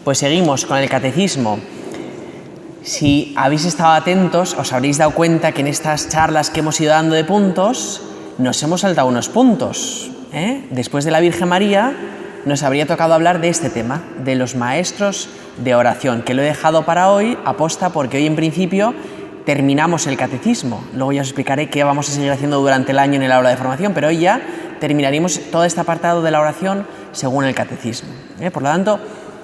Pues seguimos con el catecismo. Si habéis estado atentos, os habréis dado cuenta que en estas charlas que hemos ido dando de puntos, nos hemos saltado unos puntos. Después de la Virgen María, nos habría tocado hablar de este tema, de los maestros de oración, que lo he dejado para hoy, aposta, porque hoy en principio terminamos el catecismo. Luego ya os explicaré qué vamos a seguir haciendo durante el año en el aula de formación, pero hoy ya terminaremos todo este apartado de la oración según el catecismo. Por lo tanto,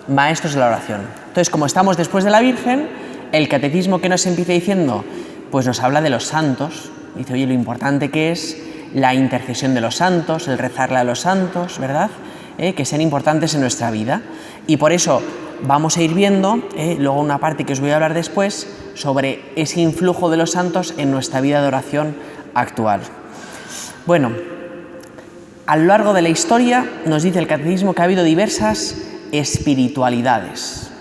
maestros de la oración. Entonces, como estamos después de la Virgen, el catecismo que nos empieza diciendo, pues nos habla de los santos. Dice, oye, lo importante que es la intercesión de los santos, el rezarle a los santos, ¿verdad? Que sean importantes en nuestra vida. Y por eso vamos a ir viendo, luego una parte que os voy a hablar después, sobre ese influjo de los santos en nuestra vida de oración actual. Bueno, a lo largo de la historia nos dice el catecismo que ha habido diversas espiritualidades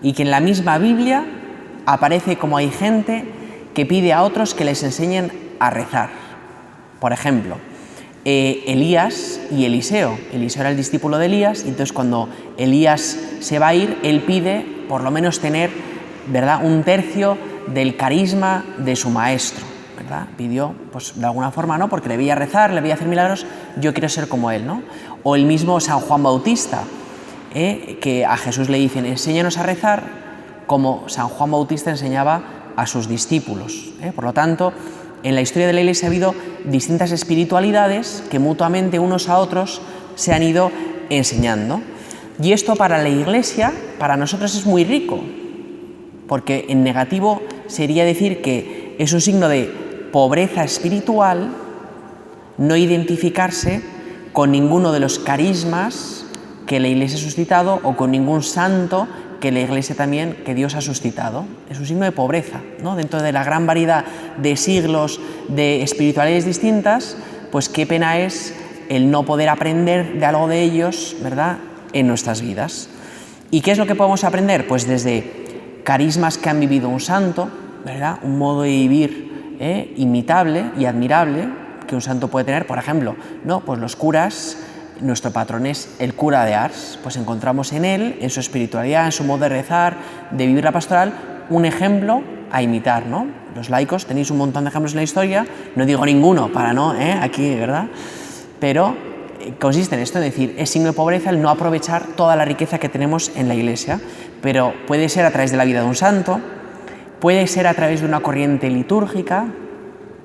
y que en la misma Biblia aparece como hay gente que pide a otros que les enseñen a rezar. Por ejemplo, Elías y Eliseo. Eliseo era el discípulo de Elías, y entonces cuando Elías se va a ir, él pide por lo menos tener, ¿verdad?, un tercio del carisma de su maestro, ¿verdad? Pidió, pues de alguna forma, ¿no?, porque le veía rezar, le veía hacer milagros, yo quiero ser como él, ¿no? O el mismo San Juan Bautista, que a Jesús le dicen, enséñanos a rezar, como San Juan Bautista enseñaba a sus discípulos. Por lo tanto, en la historia de la Iglesia ha habido distintas espiritualidades que mutuamente unos a otros se han ido enseñando. Y esto para la Iglesia, para nosotros es muy rico, porque en negativo sería decir que es un signo de pobreza espiritual no identificarse con ninguno de los carismas que la Iglesia ha suscitado o con ningún santo que la Iglesia también, que Dios ha suscitado. Es un signo de pobreza, ¿no? Dentro de la gran variedad de siglos, de espiritualidades distintas, pues qué pena es el no poder aprender de algo de ellos, ¿verdad?, en nuestras vidas. ¿Y qué es lo que podemos aprender? Pues desde carismas que han vivido un santo, ¿verdad?, un modo de vivir imitable y admirable que un santo puede tener. Por ejemplo, ¿no?, pues los curas. Nuestro patrón es el cura de Ars, pues encontramos en él, en su espiritualidad, en su modo de rezar, de vivir la pastoral, un ejemplo a imitar, ¿no? Los laicos tenéis un montón de ejemplos en la historia, no digo ninguno para no, aquí, ¿verdad? Pero consiste en esto, es decir, es signo de pobreza el no aprovechar toda la riqueza que tenemos en la Iglesia, pero puede ser a través de la vida de un santo, puede ser a través de una corriente litúrgica,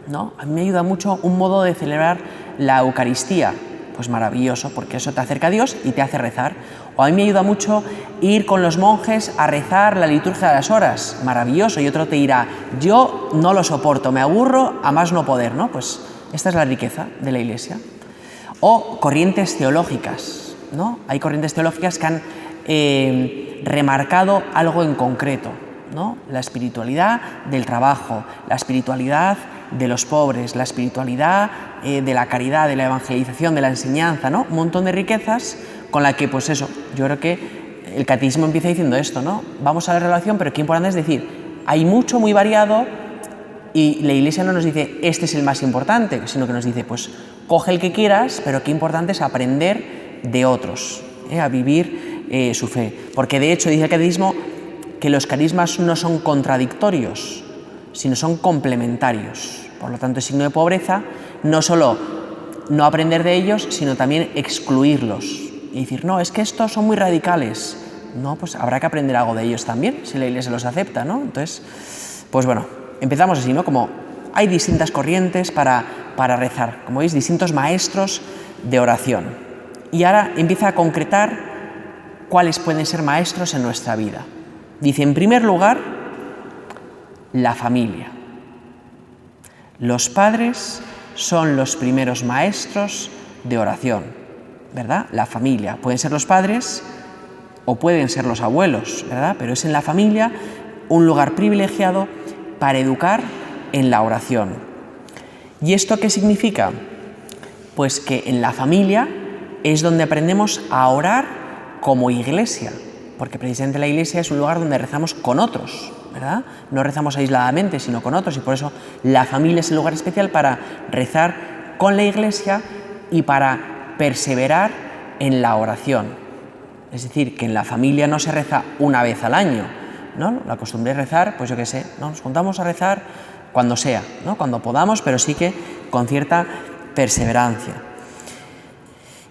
¿no? A mí me ayuda mucho un modo de celebrar la Eucaristía. Pues maravilloso, porque eso te acerca a Dios y te hace rezar. O a mí me ayuda mucho ir con los monjes a rezar la liturgia de las horas, maravilloso, y otro te dirá, yo no lo soporto, me aburro a más no poder, ¿no? Pues esta es la riqueza de la Iglesia. O corrientes teológicas, ¿no? Hay corrientes teológicas que han remarcado algo en concreto, ¿no? La espiritualidad del trabajo, la espiritualidad de los pobres, la espiritualidad de la caridad, de la evangelización, de la enseñanza, ¿no? Un montón de riquezas con la que, pues eso, yo creo que el catecismo empieza diciendo esto, ¿no? Vamos a la relación, pero qué importante es decir, hay mucho, muy variado, y la Iglesia no nos dice, este es el más importante, sino que nos dice, pues coge el que quieras, pero qué importante es aprender de otros, a vivir su fe. Porque de hecho dice el catecismo que los carismas no son contradictorios, sino son complementarios. Por lo tanto, es signo de pobreza no solo no aprender de ellos, sino también excluirlos. Y decir, no, es que estos son muy radicales. No, pues habrá que aprender algo de ellos también, si la Iglesia los acepta, ¿no? Entonces, pues bueno, empezamos así, ¿no? Como hay distintas corrientes para rezar, como veis, distintos maestros de oración. Y ahora empieza a concretar cuáles pueden ser maestros en nuestra vida. Dice, en primer lugar, la familia. Los padres son los primeros maestros de oración, ¿verdad? La familia. Pueden ser los padres o pueden ser los abuelos, ¿verdad? Pero es en la familia un lugar privilegiado para educar en la oración. ¿Y esto qué significa? Pues que en la familia es donde aprendemos a orar como iglesia, porque precisamente la iglesia es un lugar donde rezamos con otros, ¿verdad? No rezamos aisladamente, sino con otros, y por eso la familia es el lugar especial para rezar con la iglesia y para perseverar en la oración. Es decir, que en la familia no se reza una vez al año, ¿no? La costumbre es rezar, pues yo qué sé, ¿no? Nos juntamos a rezar cuando sea, ¿no? Cuando podamos, pero sí que con cierta perseverancia.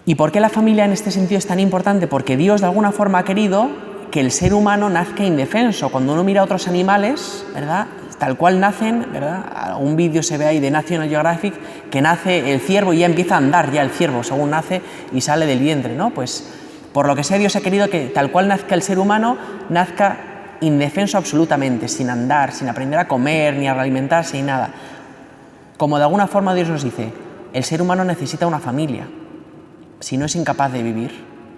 ¿Y por qué la familia en este sentido es tan importante? Porque Dios de alguna forma ha querido que el ser humano nazca indefenso. Cuando uno mira a otros animales, ¿verdad?, tal cual nacen, ¿verdad? Un vídeo se ve ahí de National Geographic que nace el ciervo y ya empieza a andar ya el ciervo según nace y sale del vientre, ¿no? Pues por lo que sea, Dios ha querido que tal cual nazca el ser humano, nazca indefenso absolutamente, sin andar, sin aprender a comer, ni a alimentarse, ni nada. Como de alguna forma Dios nos dice, el ser humano necesita una familia, si no es incapaz de vivir.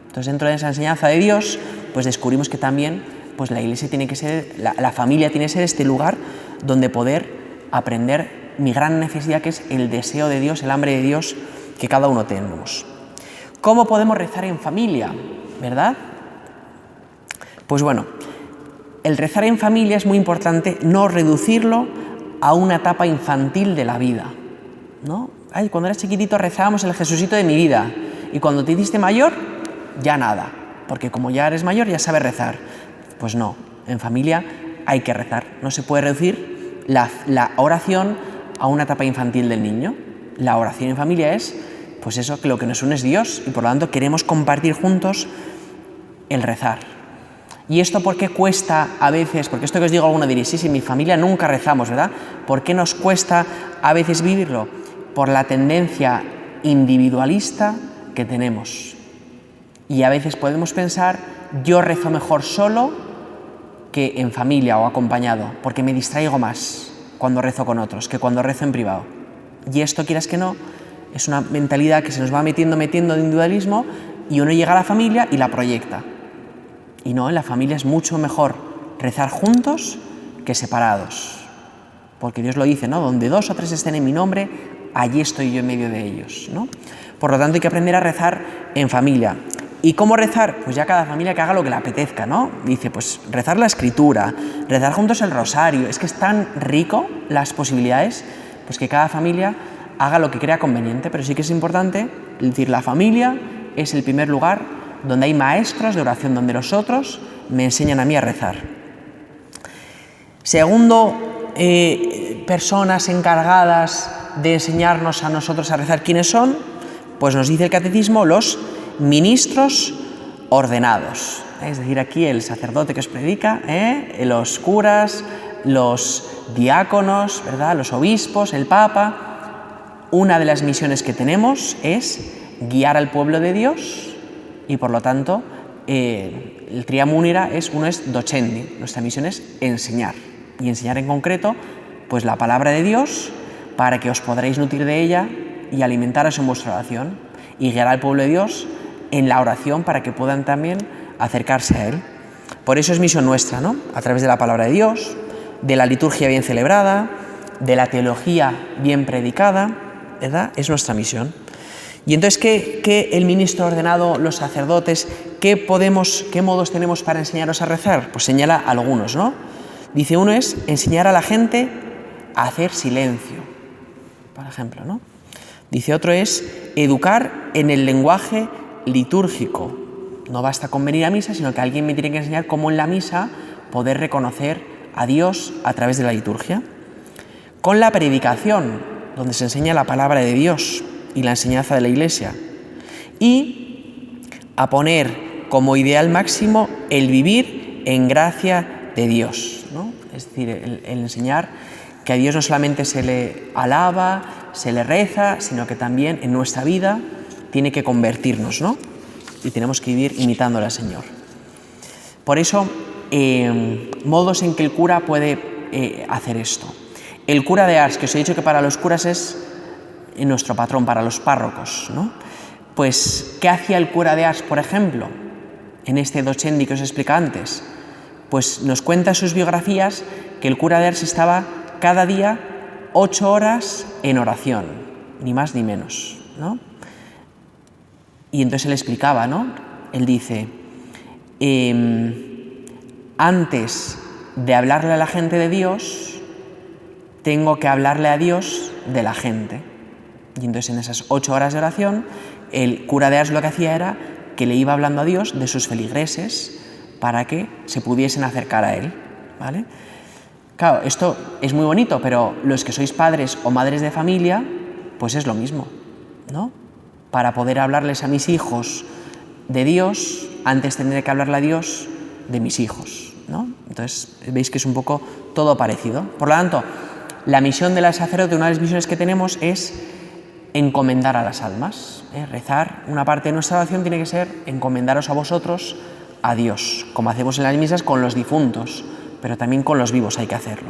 Entonces, dentro de esa enseñanza de Dios, pues descubrimos que también pues la Iglesia tiene que ser, la familia tiene que ser este lugar donde poder aprender mi gran necesidad, que es el deseo de Dios, el hambre de Dios que cada uno tenemos. ¿Cómo podemos rezar en familia? ¿Verdad? Pues bueno, el rezar en familia es muy importante no reducirlo a una etapa infantil de la vida, ¿no? Ay, cuando eras chiquitito rezábamos el Jesucito de mi vida y cuando te hiciste mayor, ya nada, porque como ya eres mayor ya sabes rezar. Pues no, en familia hay que rezar, no se puede reducir la oración a una etapa infantil del niño. La oración en familia es, pues eso, que lo que nos une es Dios y por lo tanto queremos compartir juntos el rezar. ¿Y esto por qué cuesta a veces? Porque esto que os digo, alguno diréis, sí, en mi familia nunca rezamos, ¿verdad? ¿Por qué nos cuesta a veces vivirlo? Por la tendencia individualista que tenemos. Y a veces podemos pensar, yo rezo mejor solo que en familia o acompañado, porque me distraigo más cuando rezo con otros que cuando rezo en privado. Y esto, quieras que no, es una mentalidad que se nos va metiendo de individualismo y uno llega a la familia y la proyecta. Y no, en la familia es mucho mejor rezar juntos que separados. Porque Dios lo dice, ¿no? Donde 2 o 3 estén en mi nombre, allí estoy yo en medio de ellos, ¿no? Por lo tanto, hay que aprender a rezar en familia. ¿Y cómo rezar? Pues ya cada familia que haga lo que le apetezca, ¿no? Dice, pues rezar la escritura, rezar juntos el rosario. Es que es tan rico las posibilidades, pues que cada familia haga lo que crea conveniente. Pero sí que es importante decir, la familia es el primer lugar donde hay maestros de oración, donde los otros me enseñan a mí a rezar. Segundo, personas encargadas de enseñarnos a nosotros a rezar, ¿quiénes son? Pues nos dice el catecismo, los ministros ordenados. Es decir, aquí el sacerdote que os predica, los curas, los diáconos, ¿verdad?, los obispos, el papa. Una de las misiones que tenemos es guiar al pueblo de Dios y, por lo tanto, el triamum unira uno es docendi. Nuestra misión es enseñar, y enseñar en concreto pues la palabra de Dios para que os podréis nutrir de ella y alimentaros en vuestra oración, y guiar al pueblo de Dios en la oración para que puedan también acercarse a Él. Por eso es misión nuestra, ¿no? A través de la palabra de Dios, de la liturgia bien celebrada, de la teología bien predicada, ¿verdad? Es nuestra misión. Y entonces, ¿qué el ministro ordenado, los sacerdotes, qué modos tenemos para enseñaros a rezar? Pues señala algunos, ¿no? Dice, uno es enseñar a la gente a hacer silencio, por ejemplo, ¿no? Dice, otro es educar en el lenguaje litúrgico. No basta con venir a misa, sino que alguien me tiene que enseñar cómo en la misa poder reconocer a Dios a través de la liturgia. Con la predicación, donde se enseña la palabra de Dios y la enseñanza de la Iglesia. Y a poner como ideal máximo el vivir en gracia de Dios, ¿no? Es decir, el enseñar que a Dios no solamente se le alaba, se le reza, sino que también en nuestra vida tiene que convertirnos, ¿no? Y tenemos que vivir imitándole al Señor. Por eso, modos en que el cura puede hacer esto. El cura de Ars, que os he dicho que para los curas es nuestro patrón, para los párrocos, ¿no? Pues, ¿qué hacía el cura de Ars, por ejemplo, en este docendi que os explica antes? Pues nos cuenta en sus biografías que el cura de Ars estaba cada día 8 horas en oración, ni más ni menos, ¿no? Y entonces él explicaba, ¿no? Él dice, antes de hablarle a la gente de Dios, tengo que hablarle a Dios de la gente. Y entonces en esas 8 horas de oración, el cura de Ars lo que hacía era que le iba hablando a Dios de sus feligreses para que se pudiesen acercar a Él, ¿vale? Claro, esto es muy bonito, pero los que sois padres o madres de familia, pues es lo mismo, ¿no? Para poder hablarles a mis hijos de Dios, antes tendré que hablarle a Dios de mis hijos, ¿no? Entonces, veis que es un poco todo parecido. Por lo tanto, la misión del sacerdote, una de las misiones que tenemos es encomendar a las almas, rezar. Una parte de nuestra oración tiene que ser encomendaros a vosotros a Dios, como hacemos en las misas con los difuntos, pero también con los vivos hay que hacerlo.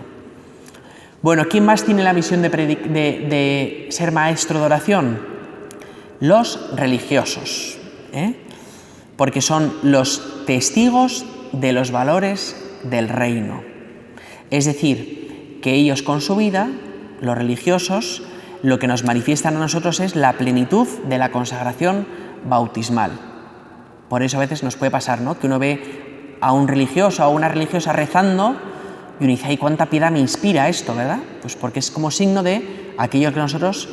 Bueno, ¿quién más tiene la misión de ser maestro de oración? Los religiosos, porque son los testigos de los valores del reino. Es decir, que ellos con su vida, los religiosos, lo que nos manifiestan a nosotros es la plenitud de la consagración bautismal. Por eso a veces nos puede pasar, ¿no?, que uno ve a un religioso o a una religiosa rezando y uno dice, ¡ay, cuánta piedad me inspira esto!, ¿verdad? Pues porque es como signo de aquello que nosotros,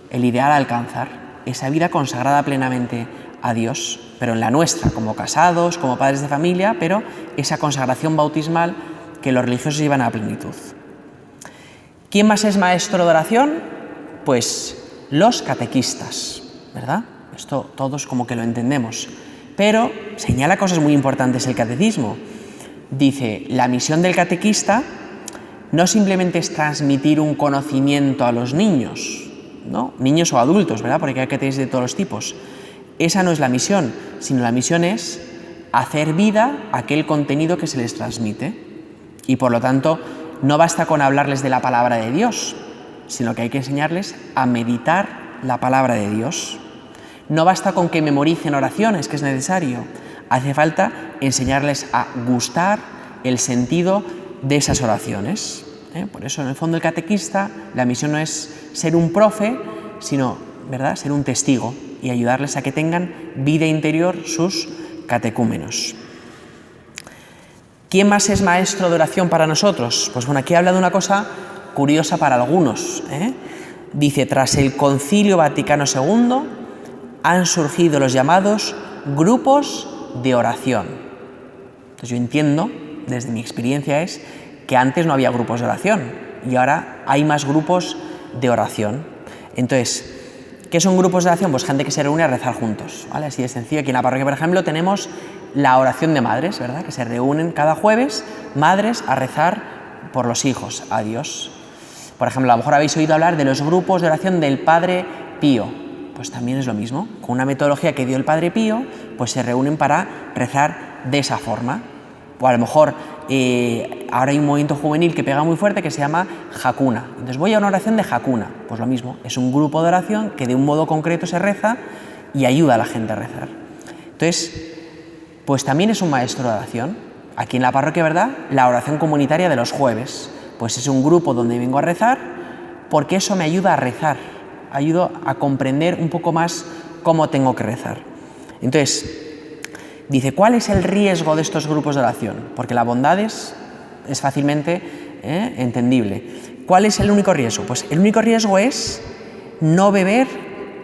el ideal a alcanzar, esa vida consagrada plenamente a Dios, pero en la nuestra, como casados, como padres de familia, pero esa consagración bautismal que los religiosos llevan a plenitud. ¿Quién más es maestro de oración? Pues los catequistas, ¿verdad? Esto todos como que lo entendemos, pero señala cosas muy importantes el catecismo. Dice, la misión del catequista no simplemente es transmitir un conocimiento a los niños, ¿no?, niños o adultos, ¿verdad?, porque hay catequistas de todos los tipos. Esa no es la misión, sino la misión es hacer vida aquel contenido que se les transmite. Y por lo tanto, no basta con hablarles de la palabra de Dios, sino que hay que enseñarles a meditar la palabra de Dios. No basta con que memoricen oraciones, que es necesario. Hace falta enseñarles a gustar el sentido de esas oraciones. Por eso, en el fondo, el catequista, la misión no es ser un profe, sino, ¿verdad?, ser un testigo y ayudarles a que tengan vida interior sus catecúmenos. ¿Quién más es maestro de oración para nosotros? Pues bueno, aquí habla de una cosa curiosa para algunos. Dice, tras el Concilio Vaticano II han surgido los llamados grupos de oración. Entonces yo entiendo, desde mi experiencia, es que antes no había grupos de oración y ahora hay más grupos de oración. Entonces, ¿qué son grupos de oración? Pues gente que se reúne a rezar juntos, ¿vale? Así de sencillo. Aquí en la parroquia, por ejemplo, tenemos la oración de madres, ¿verdad?, que se reúnen cada jueves madres a rezar por los hijos, a Dios. Por ejemplo, a lo mejor habéis oído hablar de los grupos de oración del Padre Pío. Pues también es lo mismo. Con una metodología que dio el Padre Pío, pues se reúnen para rezar de esa forma. O a lo mejor ahora hay un movimiento juvenil que pega muy fuerte que se llama Jacuna. Entonces voy a una oración de Jacuna. Pues lo mismo, es un grupo de oración que de un modo concreto se reza y ayuda a la gente a rezar. Entonces, pues también es un maestro de oración. Aquí en la parroquia, ¿verdad?, la oración comunitaria de los jueves. Pues es un grupo donde vengo a rezar porque eso me ayuda a rezar, ayuda a comprender un poco más cómo tengo que rezar. Entonces, dice, ¿cuál es el riesgo de estos grupos de oración? Porque la bondad es fácilmente entendible. ¿Cuál es el único riesgo? Pues el único riesgo es no beber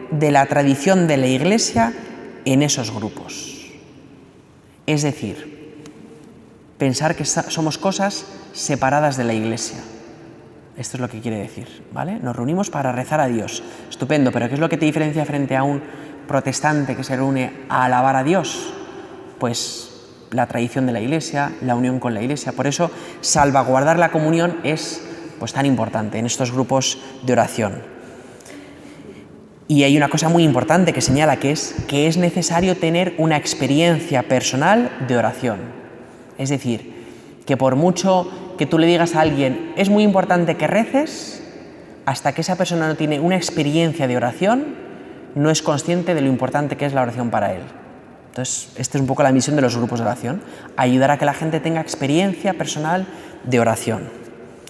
de la tradición de la Iglesia en esos grupos. Es decir, pensar que somos cosas separadas de la Iglesia. Esto es lo que quiere decir, ¿vale? Nos reunimos para rezar a Dios. Estupendo, pero ¿qué es lo que te diferencia frente a un protestante que se reúne a alabar a Dios? Pues la tradición de la Iglesia, la unión con la Iglesia. Por eso, salvaguardar la comunión es pues tan importante en estos grupos de oración. Y hay una cosa muy importante que señala, que es necesario tener una experiencia personal de oración. Es decir, que por mucho que tú le digas a alguien, es muy importante que reces, hasta que esa persona no tiene una experiencia de oración, no es consciente de lo importante que es la oración para él. Entonces, esta es un poco la misión de los grupos de oración, ayudar a que la gente tenga experiencia personal de oración.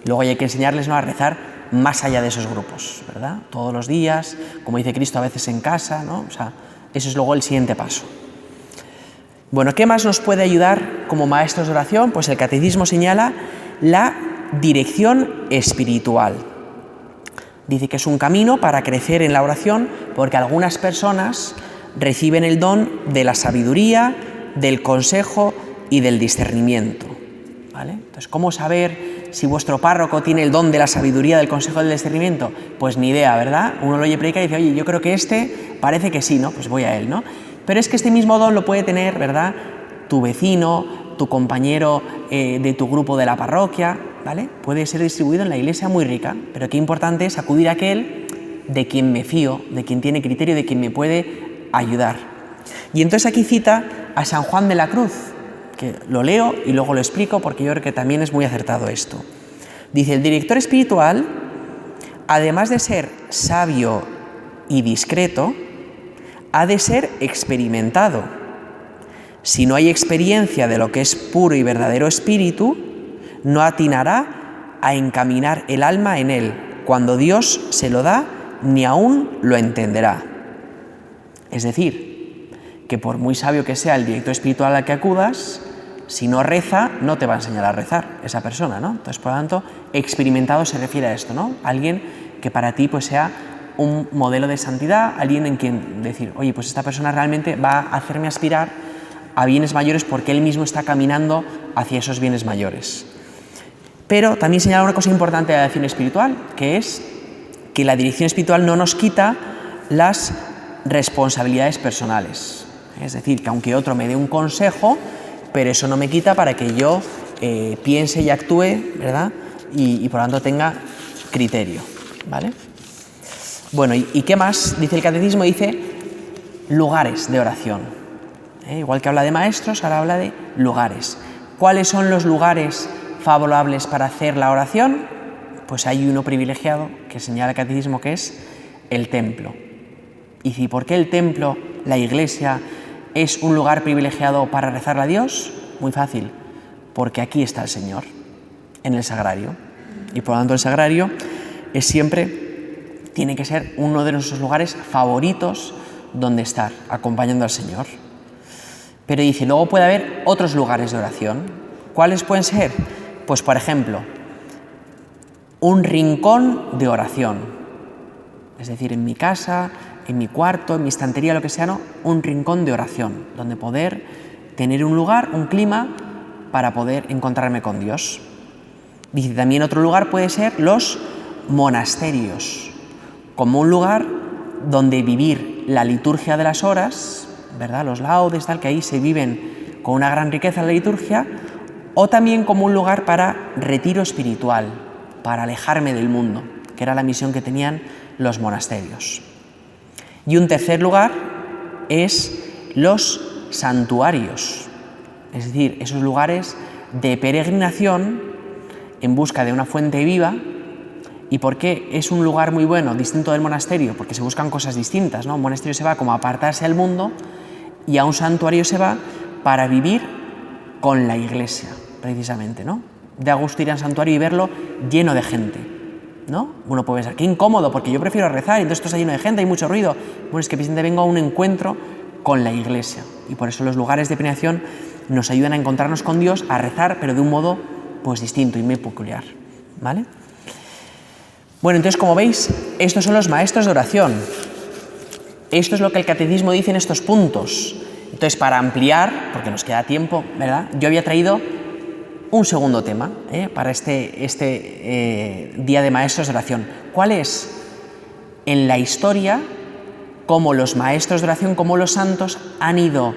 Luego hay que enseñarles, ¿no?, a rezar más allá de esos grupos, ¿verdad? Todos los días, como dice Cristo, a veces en casa, ¿no? O sea, eso es luego el siguiente paso. Bueno, ¿qué más nos puede ayudar como maestros de oración? Pues el catecismo señala la dirección espiritual. Dice que es un camino para crecer en la oración porque algunas personas reciben el don de la sabiduría, del consejo y del discernimiento. ¿Vale? Entonces, ¿cómo saber si vuestro párroco tiene el don de la sabiduría, del consejo y del discernimiento? Pues ni idea, ¿verdad? Uno lo oye predicar y dice, oye, yo creo que parece que sí, ¿no? Pues voy a él, ¿no? Pero es que este mismo don lo puede tener, ¿verdad?, tu vecino, tu compañero de tu grupo de la parroquia, ¿vale? Puede ser distribuido en la iglesia muy rica, pero qué importante es acudir a aquel de quien me fío, de quien tiene criterio, de quien me puede ayudar. Y entonces aquí cita a San Juan de la Cruz, que lo leo y luego lo explico porque yo creo que también es muy acertado esto. Dice, el director espiritual, además de ser sabio y discreto, ha de ser experimentado. Si no hay experiencia de lo que es puro y verdadero espíritu, no atinará a encaminar el alma en él. Cuando Dios se lo da, ni aún lo entenderá. Es decir, que por muy sabio que sea el director espiritual al que acudas, si no reza, no te va a enseñar a rezar esa persona, ¿no? Entonces, por lo tanto, experimentado se refiere a esto, ¿no? Alguien que para ti pues sea un modelo de santidad, alguien en quien decir, oye, pues esta persona realmente va a hacerme aspirar a bienes mayores porque él mismo está caminando hacia esos bienes mayores. Pero también señala una cosa importante de la dirección espiritual, que es que la dirección espiritual no nos quita las responsabilidades personales. Es decir, que aunque otro me dé un consejo, pero eso no me quita para que yo piense y actúe, ¿verdad? Y por lo tanto tenga criterio, ¿vale? Bueno, ¿y qué más? Dice el catecismo, dice lugares de oración. Igual que habla de maestros, ahora habla de lugares. ¿Cuáles son los lugares favorables para hacer la oración? Pues hay uno privilegiado que señala el catecismo, que es el templo. ¿Y por qué el templo, la iglesia, es un lugar privilegiado para rezar a Dios? Muy fácil, porque aquí está el Señor, en el sagrario. Y por lo tanto el sagrario tiene que ser uno de nuestros lugares favoritos donde estar, acompañando al Señor. Pero dice, luego puede haber otros lugares de oración. ¿Cuáles pueden ser? Pues, por ejemplo, un rincón de oración. Es decir, en mi casa, en mi cuarto, en mi estantería, lo que sea, ¿no? Un rincón de oración, donde poder tener un lugar, un clima, para poder encontrarme con Dios. Dice, también otro lugar puede ser los monasterios, como un lugar donde vivir la liturgia de las horas, ¿verdad? Los laudes, tal, que ahí se viven con una gran riqueza en la liturgia, o también como un lugar para retiro espiritual, para alejarme del mundo, que era la misión que tenían los monasterios. Y un tercer lugar es los santuarios, es decir, esos lugares de peregrinación en busca de una fuente viva. ¿Y por qué es un lugar muy bueno, distinto del monasterio? Porque se buscan cosas distintas, ¿no? Un monasterio se va como a apartarse del mundo y a un santuario se va para vivir con la iglesia, precisamente, ¿no? Da gusto ir al santuario y verlo lleno de gente, ¿no? Uno puede pensar, qué incómodo, porque yo prefiero rezar y entonces esto está lleno de gente, hay mucho ruido. Bueno, es que precisamente vengo a un encuentro con la iglesia y por eso los lugares de peregrinación nos ayudan a encontrarnos con Dios, a rezar, pero de un modo pues distinto y muy peculiar, ¿vale? Bueno, entonces, como veis, estos son los maestros de oración. Esto es lo que el catecismo dice en estos puntos. Entonces, para ampliar, porque nos queda tiempo, ¿verdad?, yo había traído un segundo tema para este Día de Maestros de Oración. ¿Cuál es? En la historia, cómo los maestros de oración, cómo los santos han ido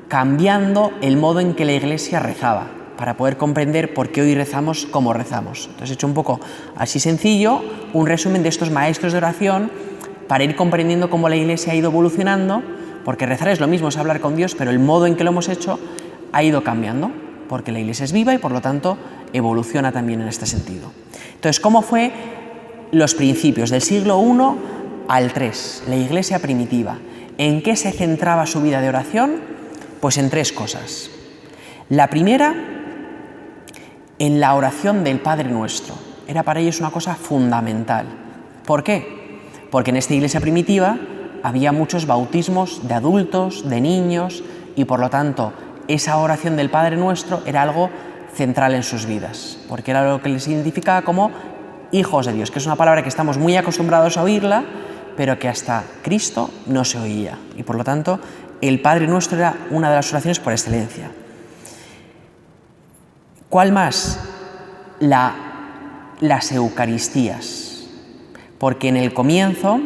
cambiando el modo en que la Iglesia rezaba, para poder comprender por qué hoy rezamos como rezamos. Entonces he hecho un poco así sencillo, un resumen de estos maestros de oración para ir comprendiendo cómo la Iglesia ha ido evolucionando, porque rezar es lo mismo, es hablar con Dios, pero el modo en que lo hemos hecho ha ido cambiando, porque la Iglesia es viva y por lo tanto evoluciona también en este sentido. Entonces, ¿cómo fue los principios del siglo I al III, la Iglesia primitiva? ¿En qué se centraba su vida de oración? Pues en tres cosas. La primera, en la oración del Padre Nuestro. Era para ellos una cosa fundamental. ¿Por qué? Porque en esta iglesia primitiva había muchos bautismos de adultos, de niños, y por lo tanto esa oración del Padre Nuestro era algo central en sus vidas, porque era lo que les identificaba como hijos de Dios, que es una palabra que estamos muy acostumbrados a oírla, pero que hasta Cristo no se oía. Y por lo tanto, el Padre Nuestro era una de las oraciones por excelencia. ¿Cuál más? Las Eucaristías. Porque en el comienzo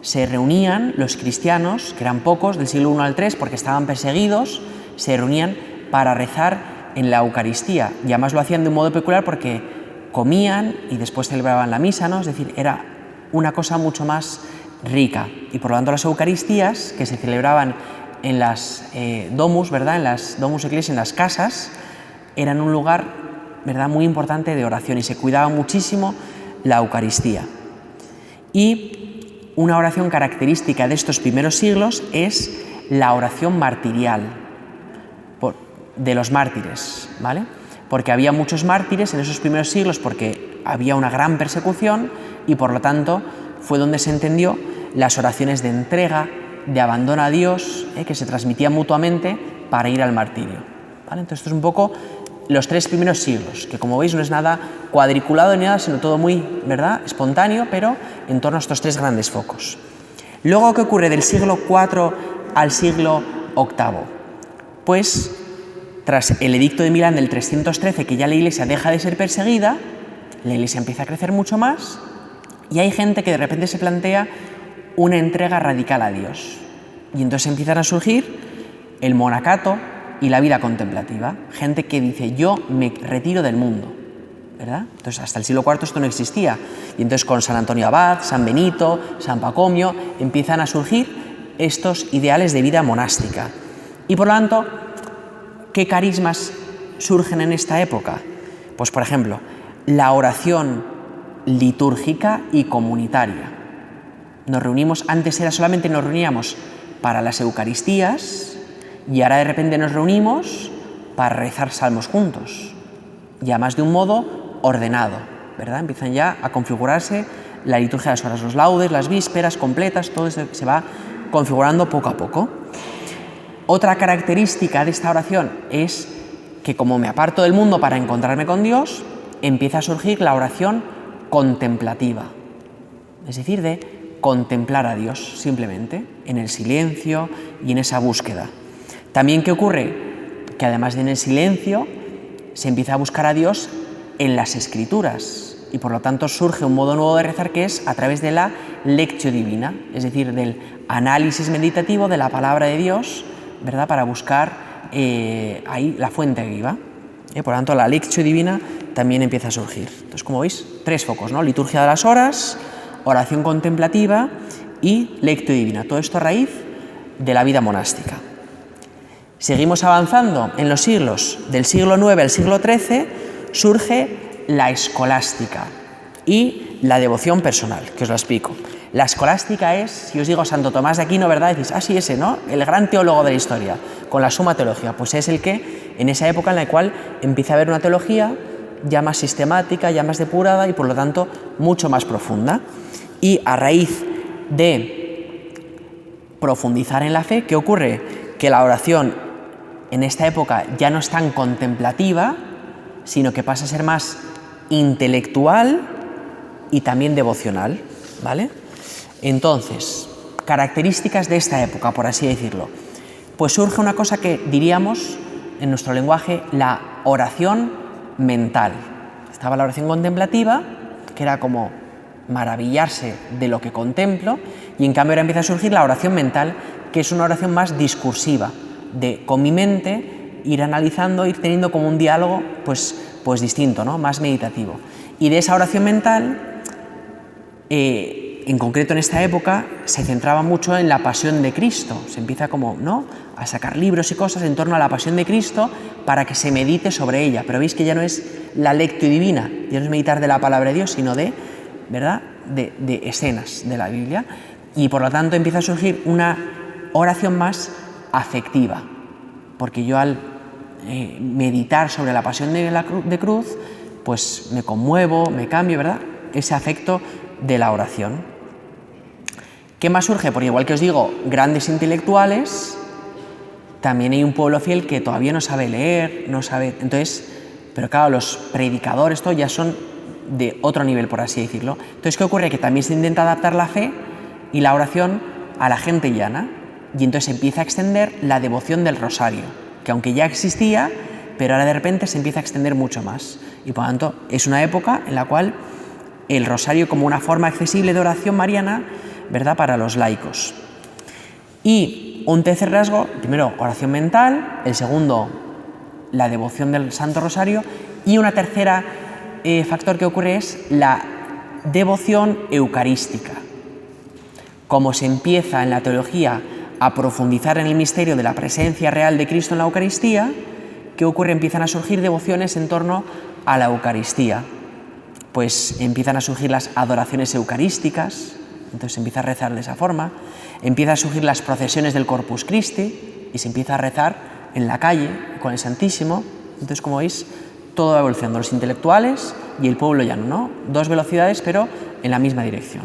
se reunían los cristianos, que eran pocos, del siglo I al III, porque estaban perseguidos, se reunían para rezar en la Eucaristía. Y además lo hacían de un modo peculiar porque comían y después celebraban la misa, ¿no? Es decir, era una cosa mucho más rica. Y por lo tanto las Eucaristías, que se celebraban en las domus, ¿verdad? En las domus ecclesiae, en las casas, eran un lugar, ¿verdad?, muy importante de oración y se cuidaba muchísimo la Eucaristía. Y una oración característica de estos primeros siglos es la oración martirial de los mártires, ¿vale? Porque había muchos mártires en esos primeros siglos porque había una gran persecución y por lo tanto fue donde se entendió las oraciones de entrega, de abandono a Dios, que se transmitían mutuamente para ir al martirio, ¿vale? Entonces esto es un poco los 3 primeros siglos, que como veis no es nada cuadriculado ni nada, sino todo muy, ¿verdad?, espontáneo, pero en torno a estos 3 grandes focos. Luego, ¿qué ocurre del siglo IV al siglo VIII? Pues, tras el edicto de Milán del 313, que ya la Iglesia deja de ser perseguida, la Iglesia empieza a crecer mucho más y hay gente que de repente se plantea una entrega radical a Dios. Y entonces empiezan a surgir el monacato y la vida contemplativa. Gente que dice, yo me retiro del mundo, ¿verdad? Entonces, hasta el siglo IV esto no existía. Y entonces con San Antonio Abad, San Benito, San Pacomio, empiezan a surgir estos ideales de vida monástica. Y por lo tanto, ¿qué carismas surgen en esta época? Pues, por ejemplo, la oración litúrgica y comunitaria. Nos reunimos, antes era solamente nos reuníamos para las Eucaristías y ahora de repente nos reunimos para rezar salmos juntos, ya más de un modo ordenado, ¿verdad? Empiezan ya a configurarse la liturgia de las horas, los laudes, las vísperas completas, todo eso se va configurando poco a poco. Otra característica de esta oración es que como me aparto del mundo para encontrarme con Dios, empieza a surgir la oración contemplativa, es decir, de contemplar a Dios simplemente, en el silencio y en esa búsqueda. También, ¿qué ocurre? Que además de en el silencio, se empieza a buscar a Dios en las Escrituras y por lo tanto surge un modo nuevo de rezar que es a través de la lectio divina, es decir, del análisis meditativo de la palabra de Dios, ¿verdad?, para buscar ahí la fuente viva. Por lo tanto, la lectio divina también empieza a surgir. Entonces, como veis, 3 focos, ¿no? Liturgia de las horas, oración contemplativa y lectio divina. Todo esto a raíz de la vida monástica. Seguimos avanzando en los siglos. Del siglo IX al siglo XIII surge la escolástica y la devoción personal, que os lo explico. La escolástica es, si os digo Santo Tomás de Aquino, ¿verdad? Decís, ah, sí, ese, ¿no? El gran teólogo de la historia, con la Suma Teología. Pues es el que, en esa época en la cual empieza a haber una teología ya más sistemática, ya más depurada y por lo tanto mucho más profunda. Y a raíz de profundizar en la fe, ¿qué ocurre? Que la oración en esta época ya no es tan contemplativa, sino que pasa a ser más intelectual y también devocional, ¿vale? Entonces, características de esta época, por así decirlo. Pues surge una cosa que diríamos, en nuestro lenguaje, la oración mental. Estaba la oración contemplativa, que era como maravillarse de lo que contemplo, y en cambio ahora empieza a surgir la oración mental, que es una oración más discursiva, de con mi mente ir analizando, ir teniendo como un diálogo pues distinto, ¿no?, más meditativo. Y de esa oración mental, en concreto en esta época, se centraba mucho en la pasión de Cristo. Se empieza como, ¿no?, a sacar libros y cosas en torno a la pasión de Cristo para que se medite sobre ella. Pero veis que ya no es la lectio divina, ya no es meditar de la palabra de Dios, sino de, ¿verdad?, de escenas de la Biblia. Y por lo tanto empieza a surgir una oración más afectiva, porque yo al meditar sobre la pasión de cruz, pues me conmuevo, me cambio, ¿verdad?, ese afecto de la oración. ¿Qué más surge? Porque igual que os digo, grandes intelectuales, también hay un pueblo fiel que todavía no sabe leer, no sabe, entonces, pero claro, los predicadores, esto ya son de otro nivel, por así decirlo. Entonces, ¿qué ocurre? Que también se intenta adaptar la fe y la oración a la gente llana. Y entonces empieza a extender la devoción del rosario, que aunque ya existía, pero ahora de repente se empieza a extender mucho más. Y por lo tanto es una época en la cual el rosario como una forma accesible de oración mariana, ¿verdad?, para los laicos. Y un tercer rasgo, primero oración mental, el segundo la devoción del Santo Rosario, y una tercera factor que ocurre es la devoción eucarística. Como se empieza en la teología a profundizar en el misterio de la presencia real de Cristo en la Eucaristía, ¿qué ocurre? Empiezan a surgir devociones en torno a la Eucaristía. Pues empiezan a surgir las adoraciones eucarísticas, entonces se empieza a rezar de esa forma, empiezan a surgir las procesiones del Corpus Christi y se empieza a rezar en la calle con el Santísimo. Entonces, como veis, todo va evolucionando, los intelectuales y el pueblo llano, ¿no? Dos velocidades, pero en la misma dirección.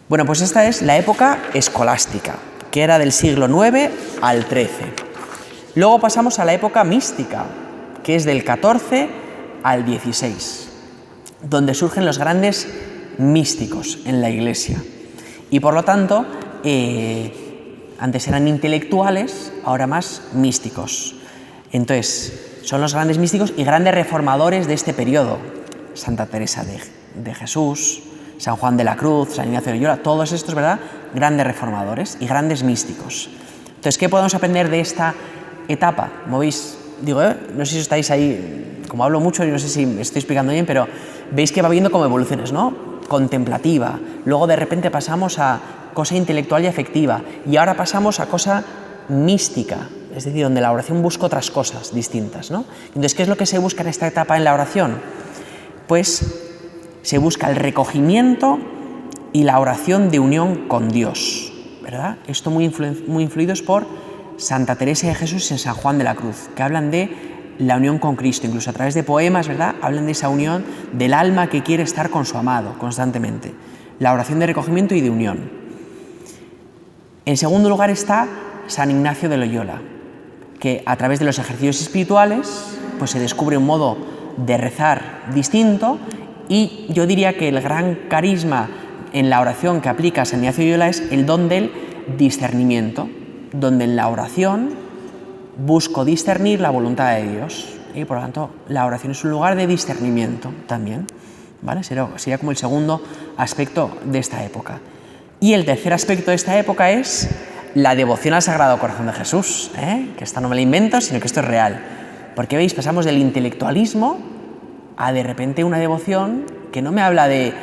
Bueno, pues esta es la época escolástica, que era del siglo IX al XIII. Luego pasamos a la época mística, que es del XIV al XVI, donde surgen los grandes místicos en la Iglesia. Y por lo tanto, antes eran intelectuales, ahora más místicos. Entonces, son los grandes místicos y grandes reformadores de este periodo. Santa Teresa de Jesús, San Juan de la Cruz, San Ignacio de Loyola, todos estos, ¿verdad?, grandes reformadores y grandes místicos. Entonces, ¿qué podemos aprender de esta etapa? Como veis, digo, no sé si estáis ahí, como hablo mucho y no sé si me estoy explicando bien, pero veis que va viendo como evoluciones, ¿no? Contemplativa, luego de repente pasamos a cosa intelectual y afectiva, y ahora pasamos a cosa mística, es decir, donde la oración busca otras cosas distintas, ¿no? Entonces, ¿qué es lo que se busca en esta etapa en la oración? Pues se busca el recogimiento y la oración de unión con Dios, ¿verdad? Esto muy influidos por Santa Teresa de Jesús y San Juan de la Cruz, que hablan de la unión con Cristo, incluso a través de poemas, ¿verdad?, hablan de esa unión del alma que quiere estar con su amado constantemente, la oración de recogimiento y de unión. En segundo lugar está San Ignacio de Loyola, que a través de los ejercicios espirituales pues se descubre un modo de rezar distinto, y yo diría que el gran carisma en la oración que aplica San Ignacio de Loyola es el don del discernimiento, donde en la oración busco discernir la voluntad de Dios, y por lo tanto la oración es un lugar de discernimiento también, ¿vale? Sería como el segundo aspecto de esta época. Y el tercer aspecto de esta época es la devoción al Sagrado Corazón de Jesús, que esta no me la invento, sino que esto es real. Porque veis, pasamos del intelectualismo a de repente una devoción que no me habla de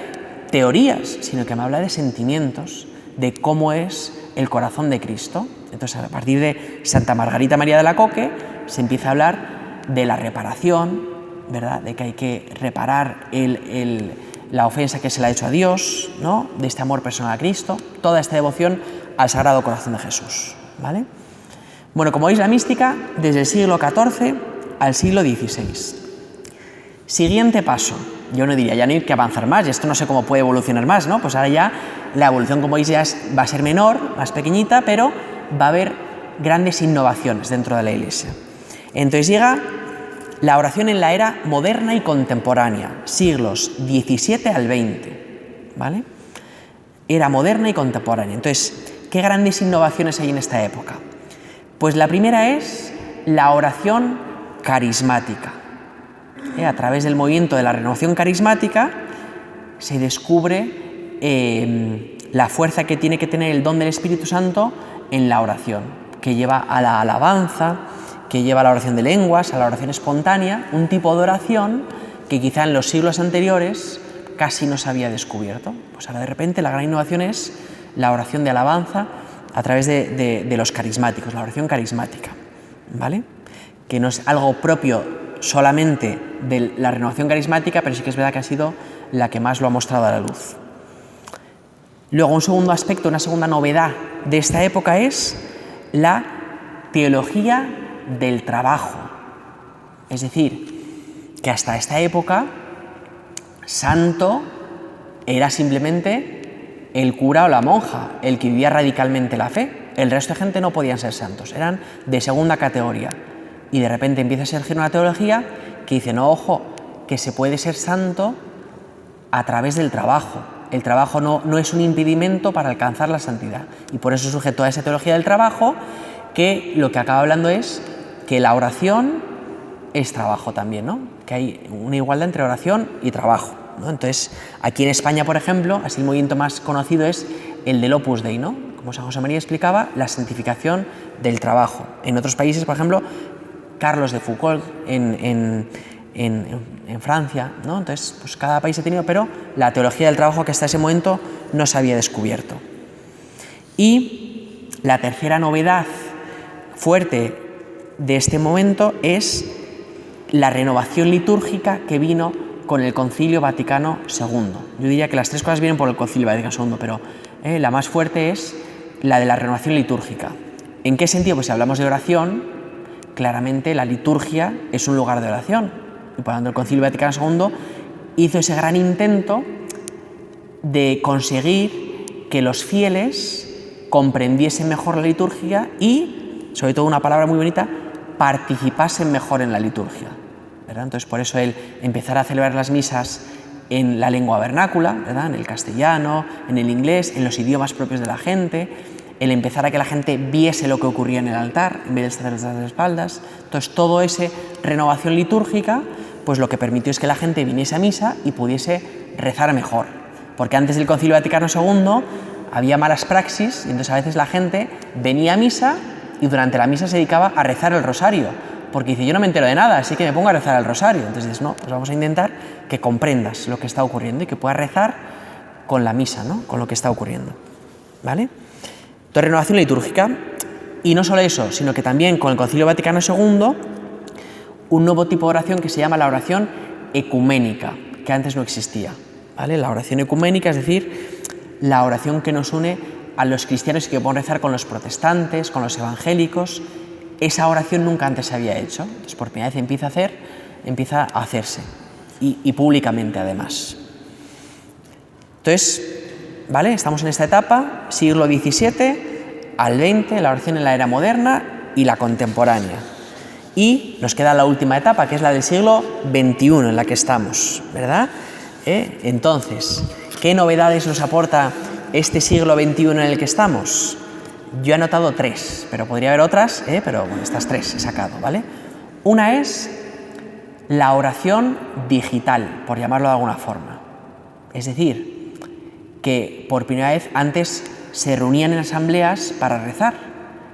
teorías, sino que me habla de sentimientos, de cómo es el corazón de Cristo. Entonces, a partir de Santa Margarita María de Alacoque se empieza a hablar de la reparación, ¿verdad?, de que hay que reparar la ofensa que se le ha hecho a Dios, ¿no?, de este amor personal a Cristo, toda esta devoción al Sagrado Corazón de Jesús, ¿vale? Bueno, como veis, la mística desde el siglo XIV al siglo XVI. Siguiente paso, yo no diría, ya no hay que avanzar más, y esto no sé cómo puede evolucionar más, ¿no? Pues ahora ya la evolución, como veis, ya va a ser menor, más pequeñita, pero va a haber grandes innovaciones dentro de la Iglesia. Entonces llega la oración en la era moderna y contemporánea, siglos XVII al XX, ¿vale? Era moderna y contemporánea. Entonces, ¿qué grandes innovaciones hay en esta época? Pues la primera es la oración carismática. A través del movimiento de la renovación carismática se descubre la fuerza que tiene que tener el don del Espíritu Santo en la oración, que lleva a la alabanza, que lleva a la oración de lenguas, a la oración espontánea, un tipo de oración que quizá en los siglos anteriores casi no se había descubierto. Pues ahora de repente la gran innovación es la oración de alabanza a través de los carismáticos, la oración carismática, ¿vale? Que no es algo propio solamente de la renovación carismática, pero sí que es verdad que ha sido la que más lo ha mostrado a la luz. Luego, un segundo aspecto, una segunda novedad de esta época es la teología del trabajo. Es decir, que hasta esta época, santo era simplemente el cura o la monja, el que vivía radicalmente la fe. El resto de gente no podían ser santos, eran de segunda categoría. Y de repente empieza a surgir una teología que dice, no, ojo, que se puede ser santo a través del trabajo, el trabajo no es un impedimento para alcanzar la santidad. Y por eso surge toda esa teología del trabajo, que lo que acaba hablando es que la oración es trabajo también, ¿no? Que hay una igualdad entre oración y trabajo, ¿no? Entonces, aquí en España, por ejemplo, así el movimiento más conocido es el del Opus Dei, ¿no? Como San José María explicaba, la santificación del trabajo. En otros países, por ejemplo, Carlos de Foucault en Francia, ¿no? Entonces, pues cada país ha tenido, pero la teología del trabajo que hasta ese momento no se había descubierto. Y la tercera novedad fuerte de este momento es la renovación litúrgica que vino con el Concilio Vaticano II. Yo diría que las tres cosas vienen por el Concilio Vaticano II, pero la más fuerte es la de la renovación litúrgica. ¿En qué sentido? Pues si hablamos de oración, claramente la liturgia es un lugar de oración. Y por lo tanto el Concilio Vaticano II hizo ese gran intento de conseguir que los fieles comprendiesen mejor la liturgia y, sobre todo una palabra muy bonita, participasen mejor en la liturgia, ¿verdad? Entonces, por eso él empezara a celebrar las misas en la lengua vernácula, ¿verdad? En el castellano, en el inglés, en los idiomas propios de la gente, el empezar a que la gente viese lo que ocurría en el altar en vez de estar detrás de las espaldas. Entonces, todo ese renovación litúrgica, pues lo que permitió es que la gente viniese a misa y pudiese rezar mejor, porque antes del Concilio Vaticano II había malas praxis y entonces a veces la gente venía a misa y durante la misa se dedicaba a rezar el rosario, porque dice, yo no me entero de nada, así que me pongo a rezar el rosario. Entonces dices, no, pues vamos a intentar que comprendas lo que está ocurriendo y que puedas rezar con la misa, ¿no? Con lo que está ocurriendo, ¿vale? Entonces, renovación litúrgica. Y no solo eso, sino que también con el Concilio Vaticano II, un nuevo tipo de oración que se llama la oración ecuménica, que antes no existía, ¿vale? La oración ecuménica, es decir, la oración que nos une a los cristianos y que podemos rezar con los protestantes, con los evangélicos. Esa oración nunca antes se había hecho, entonces por primera vez empieza a hacerse, y públicamente además. Entonces, ¿vale? Estamos en esta etapa, siglo XVII al XX, la oración en la era moderna y la contemporánea. Y nos queda la última etapa, que es la del siglo XXI, en la que estamos, ¿verdad? Entonces, ¿qué novedades nos aporta este siglo XXI en el que estamos? Yo he anotado 3, pero podría haber otras, pero bueno, estas 3 he sacado, ¿vale? Una es la oración digital, por llamarlo de alguna forma. Es decir, que por primera vez antes se reunían en asambleas para rezar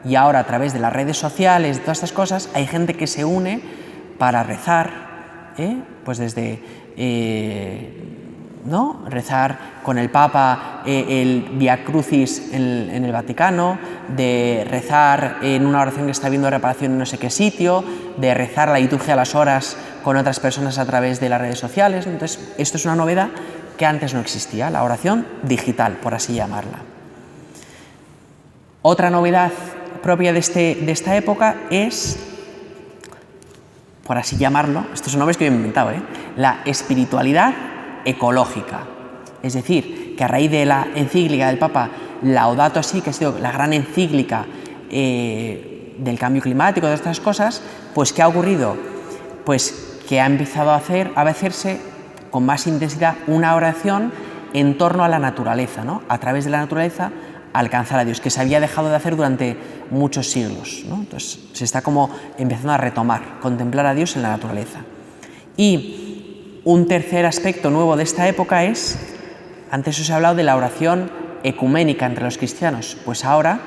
y ahora a través de las redes sociales, de todas estas cosas, hay gente que se une para rezar, pues desde ¿no? Rezar con el Papa el Via Crucis en el Vaticano, de rezar en una oración que está viendo reparación en no sé qué sitio, de rezar la liturgia a las horas con otras personas a través de las redes sociales. Entonces, esto es una novedad que antes no existía, la oración digital, por así llamarla. Otra novedad propia de esta época es, por así llamarlo, estos son nombres que yo he inventado, la espiritualidad ecológica. Es decir, que a raíz de la encíclica del Papa Laudato Si, que ha sido la gran encíclica del cambio climático, de estas cosas, pues ¿qué ha ocurrido? Pues que ha empezado a hacerse con más intensidad una oración en torno a la naturaleza, ¿no? A través de la naturaleza alcanzar a Dios, que se había dejado de hacer durante muchos siglos, ¿no? Entonces se está como empezando a retomar, contemplar a Dios en la naturaleza. Y un tercer aspecto nuevo de esta época es, antes os he hablado de la oración ecuménica entre los cristianos, pues ahora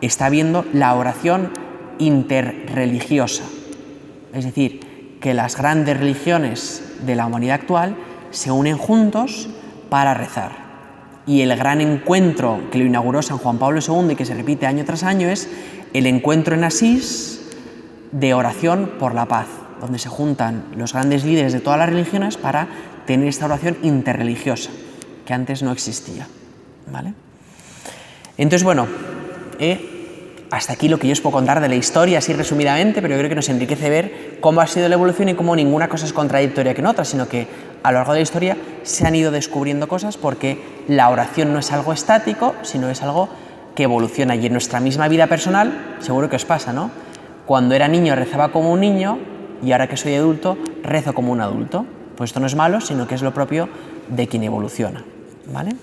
está habiendo la oración interreligiosa, es decir, que las grandes religiones de la humanidad actual se unen juntos para rezar. Y el gran encuentro que lo inauguró San Juan Pablo II y que se repite año tras año es el encuentro en Asís de oración por la paz, donde se juntan los grandes líderes de todas las religiones para tener esta oración interreligiosa, que antes no existía, ¿vale? Entonces, bueno, hasta aquí lo que yo os puedo contar de la historia, así resumidamente, pero yo creo que nos enriquece ver cómo ha sido la evolución y cómo ninguna cosa es contradictoria que en otra, sino que a lo largo de la historia se han ido descubriendo cosas porque la oración no es algo estático, sino es algo que evoluciona. Y en nuestra misma vida personal, seguro que os pasa, ¿no? Cuando era niño rezaba como un niño y ahora que soy adulto, rezo como un adulto. Pues esto no es malo, sino que es lo propio de quien evoluciona, ¿vale?